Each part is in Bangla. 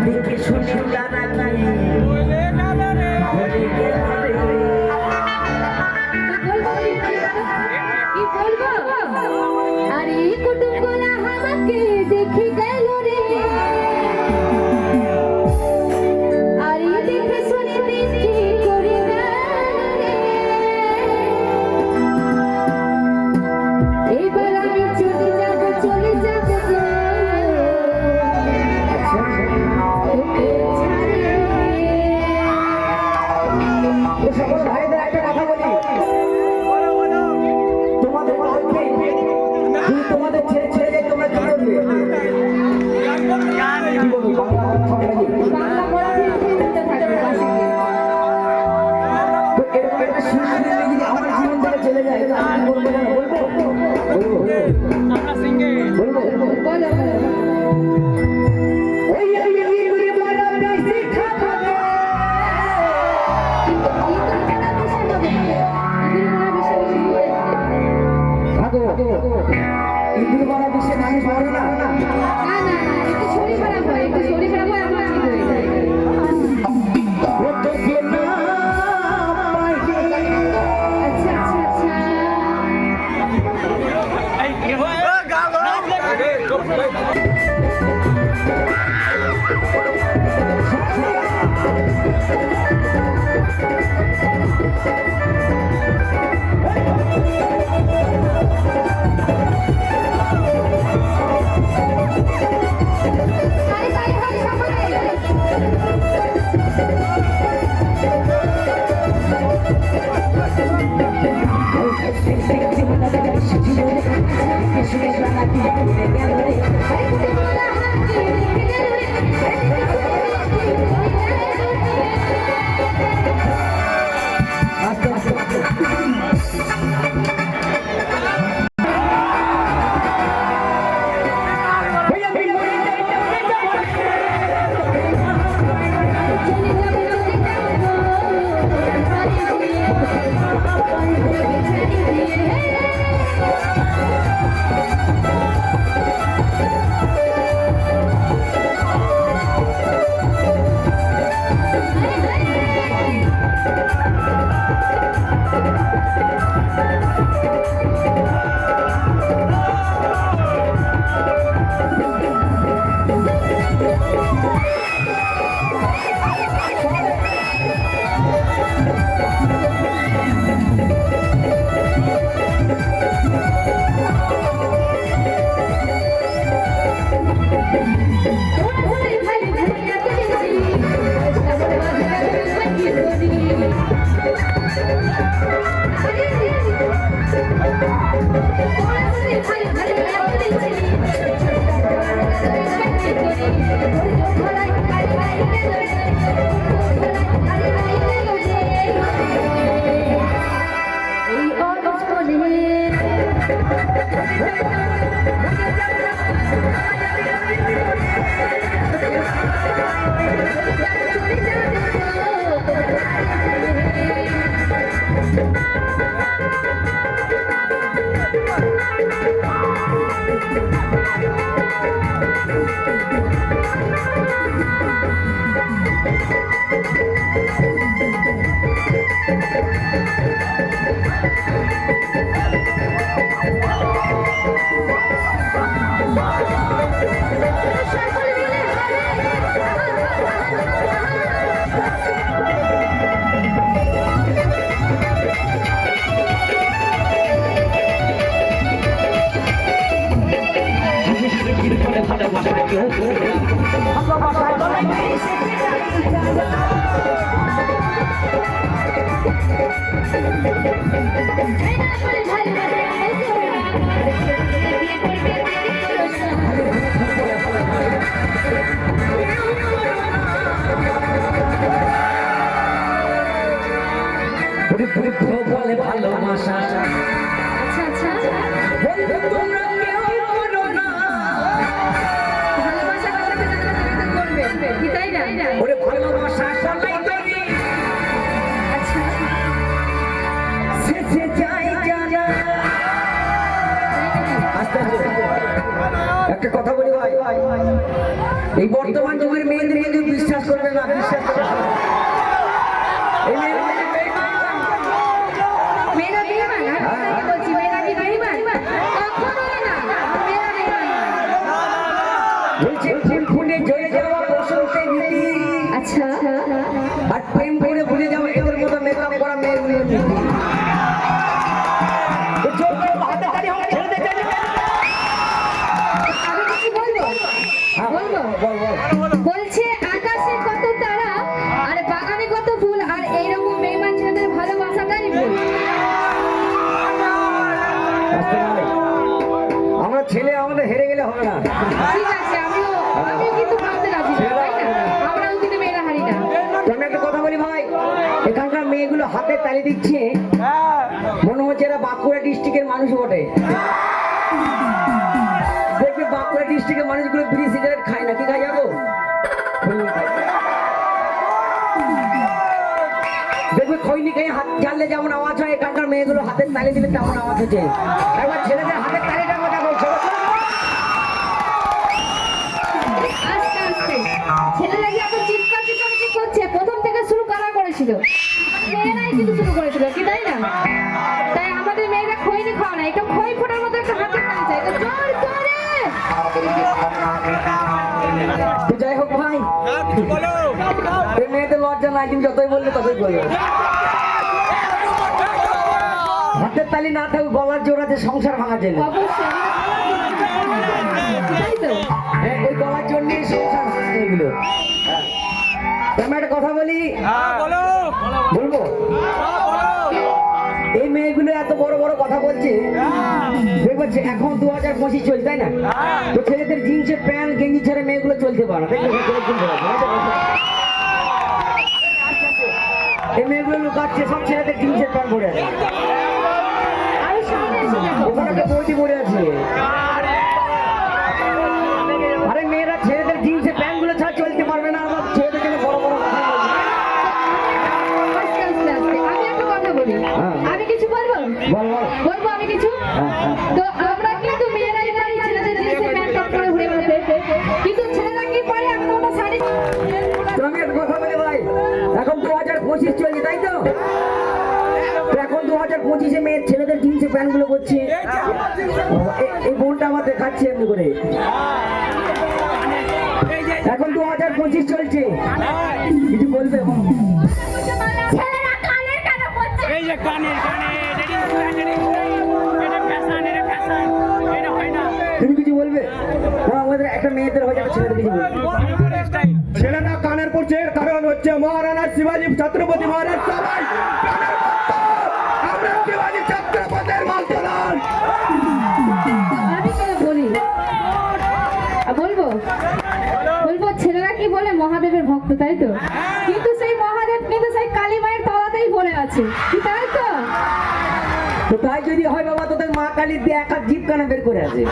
দেখে শুনে তারা কি বলবো আরে কুটুমগুলা আমাকে দেখে গেল রে আরে দেখে শুনে দেখে করে গেল রে এবার আমি চলে যাব সকল ভাইদের একটা কথা বলি, তোমাদের তোমাদের ছেড়ে ছেড়ে যায় তোমরা কি করবে? কি বলবো বাংলা বাংলা পড়া ফিরতে থাকবে বাসে তো এরকম একটা সুন্দর যদি আমার জীবন থেকে চলে যায় তো আমি বলবো না, বলবো আমরা সিঙ্গে বলবো বলো ওই আমি গুলি মারা বেশি খাবো ইন্দুর মারা বিশ্বে মানুষ ভালো না না না না একটু শরীর খারাপ হয় আমার ঠিক হয়ে যায় আচ্ছা আচ্ছা আচ্ছা তাই তাই হয় বলে ভালোবাসা আচ্ছা আচ্ছা তোমরা কেউ করো না ভালোবাসা কথাটা জানা করবে কি তাই না ওরে ভালোবাসা সবাই করি আচ্ছা শেষে যাই জানা আস্তে আস্তে। একটা কথা বলি ভাই, এই বর্তমান যুগের মেয়েদেরকে কেউ বিশ্বাস করবে না, বিশ্বাস করবে না। এই মেয়েরা মেয়েরা বেঈমান, আমি আপনাকে বলছি মেয়েরা কি বেঈমান? কখনোই না, মেয়েরা বেঈমান না। বলছে ফুল ফুলে জ্বলে যাওয়া বসন্তের রীতি, আচ্ছা আর প্রেম করে ভুলে যাওয়া এদের মতো মেকআপ করা মেয়েগুলোর রীতি। তো জোর করে হাতে তালি হবে, ছেলেদের জন্য। আমি কিছু বলবো? বলবো? বল বল। বলছে আকাশে কত তারা আর বাগানে কত ফুল, আর এইরকম বেঈমান ছেলেদের ভালোবাসাটাই ভুল। আস্তে নয়। আমরা ছেলে আমাদের হেরে গেলে হবে না। ঠিক আছে, আমিও কিন্তু ভাবতে রাজি না, তাই না? আমরাও কিন্তু মেয়েরা হারি না। তো আমি একটা কথা বলি ভাই, এখানকার মেয়েগুলো হাতে তালি দিচ্ছে, মনে হচ্ছে এরা বাঁকুড়া ডিস্ট্রিক্টের মানুষ বটে। দেখবে বাঁকুড়া ডিস্ট্রিক্টের মানুষগুলো বিড়ি সিগারেট খায় না, কি খায় যাবো? দেখবে খৈনি খাই হাত জানলে যেমন আওয়াজ হয়, এখানকার মেয়েগুলো হাতের তালি দিলে তেমন আওয়াজ হচ্ছে। একবার ছেলেদের হাতের তালিটা কথা বলছো। আস্তে আস্তে ছেলেরা কি এত চিৎকার চেঁচামেচি করছে? প্রথম থেকে শুরু কারা করেছিল? মেয়েরাই কিন্তু শুরু করেছিল, কি তাই না? তাই আমাদের মেয়েরা খৈনি খাওয়া না, এটা খই ফোটার মতো একটা হাতের তালি চাই, এটা জোর করে। তো যাই হোক ভাই, এই মেয়েদের লজ্জা নাই, তুমি যতই বললে ততই বলবে। হাতের তালি না থাকুক, গলার জোর আছে সংসার ভাঙার জন্য। অবশ্যই, তাই তো? হ্যাঁ, ওই গলার জন্য সংসার ভাঙা এগুলো। হ্যাঁ। তো আমি একটা কথা বলি, বলবো? এই মেয়েগুলো এত বড় বড় কথা বলছে, দেখবো যে এখন 2025 চলছে, তাই না? তো ছেলেদের জিন্সের প্যান্ট গেঞ্জি ছেড়ে মেয়েগুলো চলতে পারে না, দেখবে এই মেয়েগুলো লুকাচ্ছে, সব ছেলেদের জিন্সের প্যান্ট পরে আছে। আমি সামনে এসে দেখো। ওখানে একটা বৌদি পরে আছে। আরে মেয়েরা ছেলেদের জিন্সের প্যান্ট গুলো ছাড়া চলতে পারবে না, আমার ছেলেদের জন্য বড় বড় কথা বলছে। আস্তে আস্তে আস্তে আমি একটা কথা বলি। হ্যাঁ। আমি কিছু বলবো? বল বল। বলবো আমি কিছু? তো আমরা কিন্তু মেয়েরাই পারি ছেলেদের জিন্সের প্যান্ট টপ করে ঘুরে বেড়াতে, কিন্তু ছেলেরা কি পারে? আমরা ওটা শাড়ি। তো আমি একটা কথা বলি ভাই, এখন 2025 চলছে, তাই তো? তো এখন 2025-এ মেয়ের ছেলেদের জিন্সের প্যান্ট গুলো করছে। এই বোনটা আমার দেখাচ্ছে এমনি করে। এখন 2025 চলছে, কিছু বলবে? ছেলেরা কানের কেন পড়ছে? এই যে কানের এটা ফ্যাশন, এটা হয় না। তুমি কিছু বলবে? আমাদের একটা মেয়েদের হয়ে যাবে, ছেলেদের কিছু বলবে? ছেলেরা কানের পড়ছে, এর কারণ হচ্ছে মহারানা শিবাজী ছত্রপতি মহারাজ সবাই কানের পড়তো। আমরা শিবাজী ছত্রপতির মালতলার। আমি কেন বলি? বলবো? বলবো ছেলেরা কি বলে? মহাদেবের ভক্ত, তাই তো? কিন্তু সেই মহাদেব কিন্তু সেই কালী মায়ের তলাতেই পড়ে আছে, কি তাই তো? তো তাই যদি হয় বাবা, তোদের মা কালী দিয়ে এক হাত জিভ কানে বের করে আছে।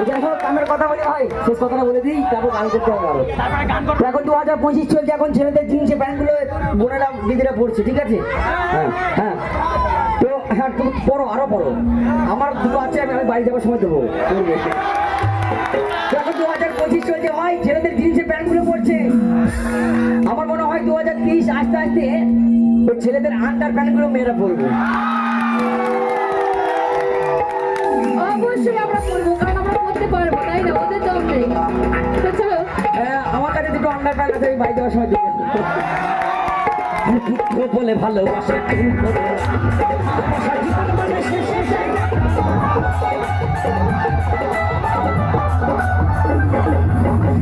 যাই হোক, আমার কথা বলি ভাই, শেষ কথাটা বলে দিই, তারপর গান করতে হবে আরো। তারপরে গান করতে তো এখন 2025 চলছে, এখন ছেলেদের জিন্সের প্যান্ট গুলো বোনেরা দিদিরা পড়ছে, ঠিক আছে? হ্যাঁ হ্যাঁ। তো হ্যাঁ, তুমি পড়ো, আরো পড়ো। আমার দুটো আছে, আমি বাড়ি যাওয়ার সময় দেবো। তো এখন 2025 চলছে ভাই, ছেলেদের জিন্সের প্যান্ট গুলো পড়ছে। আমার মনে হয় 2030 আস্তে আস্তে ওই ছেলেদের আন্ডার প্যান্ট গুলো মেয়েরা পড়বে। অবশ্যই আমরা করবো, কারণ আমরা করতে পারবো, তাই না? ওদের দম নেই। তো চলো। হ্যাঁ, আমার কাছে দুটো আন্ডার প্যান্ট আছে, আমি বাড়ি যাওয়ার সময় দেবো। পুত্র বলে ভালোবাসে, Thank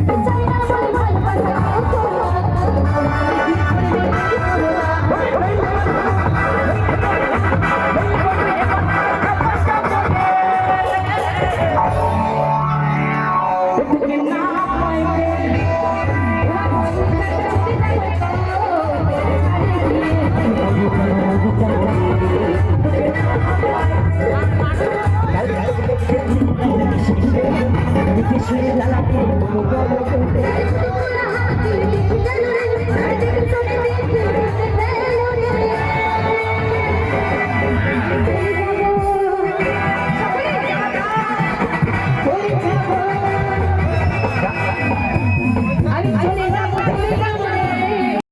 you. চলে যাবো চলে যাবো